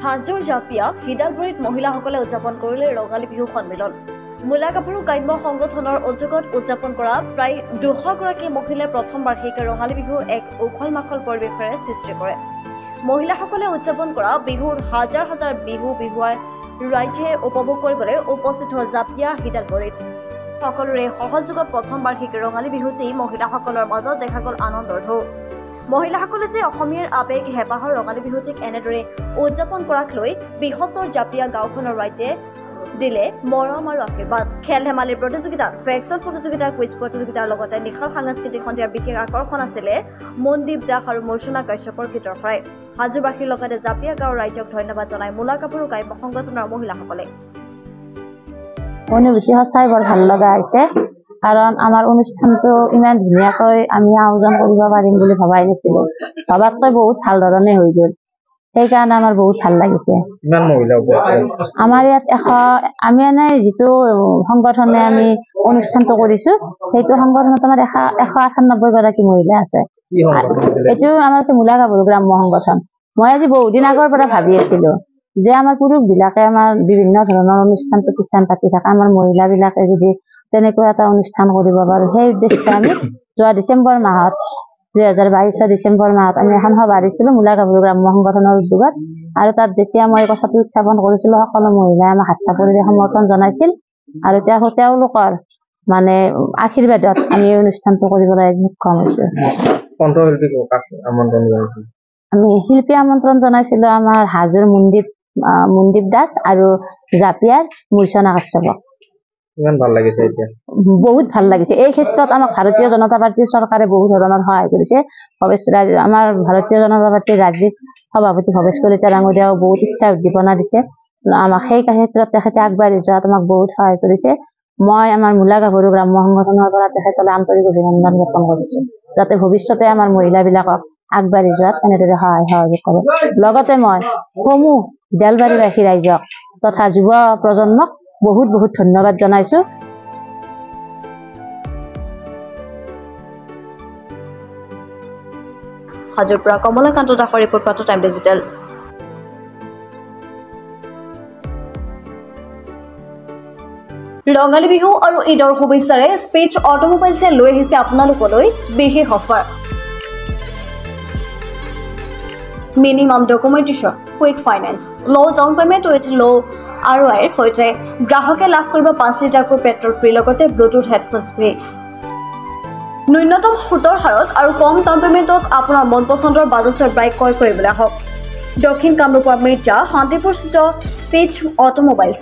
হাজোৰ জাপিয়া হিডালগুৰিত মহিলাসকলে উদযাপন কৰিলে ৰঙালী বিহু সন্মিলন। মূলা কাপোৰ গ্ৰাম্য সংগঠনৰ উদ্যোগত উদযাপন কৰা প্ৰায় 200 গৰাকী মহিলাই প্ৰথম বাৰ্ষিক ৰঙালী বিহু এক উখল মাখল পৰিৱেশেৰে সৃষ্টি কৰে। মহিলাসকলে উদযাপন কৰা বিহুৰ হাজাৰ হাজাৰ বিহুৱাই ৰাইজে উপভোগ কৰিবলৈ উপস্থিত হ'ল জাপিয়া হিডালগুৰিত। সকলোৰে সহযোগত প্ৰথম বাৰ্ষিক ৰঙালী বিহুতেই মহিলাসকলৰ মাজত দেখা গ'ল আনন্দৰ ঢৌ। মহিলাসকলে যে অসমীয়াৰ আবেগ হেঁপাহৰ ৰঙালী বিহুটিক এনেদৰে উদযাপন কৰাক লৈ বৃহত্তৰ জাপিয়া গাঁওখনৰ ৰাইজে দিলে মৰম আৰু আশীৰ্বাদ। খেল ধেমালিৰ প্ৰতিযোগিতা, ফেকচন প্ৰতিযোগিতা, কুইজ প্ৰতিযোগিতাৰ লগতে নিশাৰ সাংস্কৃতিক সন্ধিয়াৰ বিশেষ আকৰ্ষণ আছিলে মনদীপ দাস আৰু মৰ্চনা কাশ্যপৰ গীতৰ শৰাই। হাজোবাসীৰ লগতে জাপিয়া গাঁৱৰ ৰাইজক ধন্যবাদ জনাই মূলা কাপোৰ গ্ৰাম্য সংগঠনৰ মহিলাসকলে। অনুভূতি সঁচাই বৰ ভাল লগা হৈছে, কাৰণ আমাৰ অনুষ্ঠানটো ইমান ধুনীয়াকৈ আমি আয়োজন কৰিব পাৰিম বুলি ভবাই নাছিলো। ভবাতকৈ বহুত ভাল ধৰণে হৈ গ'ল, সেইকাৰণে আমাৰ বহুত ভাল লাগিছে। আমাৰ ইয়াত আমি এনে যিটো সংগঠনে আমি অনুষ্ঠানটো কৰিছো, সেইটো সংগঠনত আমাৰ 198 গৰাকী মহিলা আছে। এইটো আমাৰ মূলা কাপোৰ গ্ৰাম্য সংগঠন। মই আজি বহুত দিন আগৰ পৰা ভাবি আছিলো যে আমাৰ পুৰুষবিলাকে আমাৰ বিভিন্ন ধৰণৰ অনুষ্ঠান প্ৰতিষ্ঠান পাতি থাকে, আমাৰ মহিলাবিলাকে যদি তেনেকুৱা এটা অনুষ্ঠান কৰিব পাৰো, সেই উদ্দেশ্যে আমি যোৱা ডিচেম্বৰ মাহত 2022 ডিচেম্বৰ মাহত আমি এখন সভা দিছিলো মূলা কাপোৰ গ্ৰাম্য সংগঠনৰ উদ্যোগত। আৰু তাত যেতিয়া মই কথাটো উত্থাপন কৰিছিলো, সকলো মহিলাই আমাক হাত চাপৰিৰে সমৰ্থন জনাইছিল আৰু তেওঁলোকৰ মানে আশীৰ্বাদত আমি অনুষ্ঠানটো কৰিবলৈ সক্ষম হৈছো। আমি শিল্পী আমন্ত্ৰণ জনাইছিলো আমাৰ হাজোৰ মনদীপ দাস আৰু জাপিয়াৰ মৰ্চনা কাশ্যপক। বহুত ভাল লাগিছে। এই ক্ষেত্ৰত আমাক ভাৰতীয় জনতা পাৰ্টীৰ চৰকাৰে বহুত ধৰণৰ সহায় কৰিছে। আমাৰ ভাৰতীয় জনতা পাৰ্টীৰ ৰাজ্যিক সভাপতি ভৱেশ কলিতা ডাঙৰীয়াও বহুত ইচ্ছা উদ্দীপনা দিছে আমাক। সেই ক্ষেত্ৰত তেখেতে আগবাঢ়ি যোৱাত আমাক বহুত সহায় কৰিছে। মই আমাৰ মূলা কাপোৰ গ্ৰাম্য সংগঠনৰ পৰা তেখেতলৈ আন্তৰিক অভিনন্দন জ্ঞাপন কৰিছো, যাতে ভৱিষ্যতে আমাৰ মহিলাবিলাকক আগবাঢ়ি যোৱাত এনেদৰে সহযোগ কৰে। লগতে মই সমূহ হিডালবাৰীবাসী ৰাইজক তথা যুৱ প্ৰজন্মক বহুত বহুত ধন্যবাদ জনাইছো। হাজোৰ পৰা কমলাকান্ত দাসৰ ৰিপৰ্ট, পাত্ৰ টাইম ডিজিটেল। ৰঙালী বিহু আৰু ঈদৰ শুভেচ্ছাৰে স্পেচ অটোমোবাইলছে লৈ আহিছে আপোনালোকলৈ বিশেষ offer. Minimum documentation, quick finance, ল' ডাউন পেমেণ্ট উইথ ল' ROIৰ সৈতে গ্ৰাহকে লাভ কৰিব 5 লিটাৰকৈ পেট্ৰল ফ্ৰী, লগতে ব্লুটুথ হেডফোনছ ফ্ৰী। ন্যূনতম সুতৰ হাৰত আৰু কম ডাউন পেমেণ্টত আপোনাৰ মন পচন্দৰ বাজাজৰ বাইক ক্ৰয় কৰিবলৈ আহক দক্ষিণ কামৰূপৰ মিৰ্জা শান্তিপুৰস্থিত স্পেচ অটোমোবাইলছ।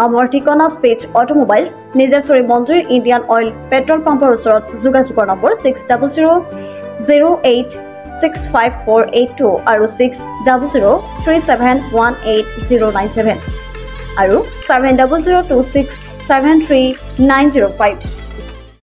আমাৰ ঠিকনা স্পেচ অটোমোবাইলছ, নিজেশ্বৰী মন্দিৰ ইণ্ডিয়ান অইল পেট্ৰল পাম্পৰ ওচৰত। যোগাযোগৰ নম্বৰ 6000086548 আৰু 6003718097 আৰু 7002673905।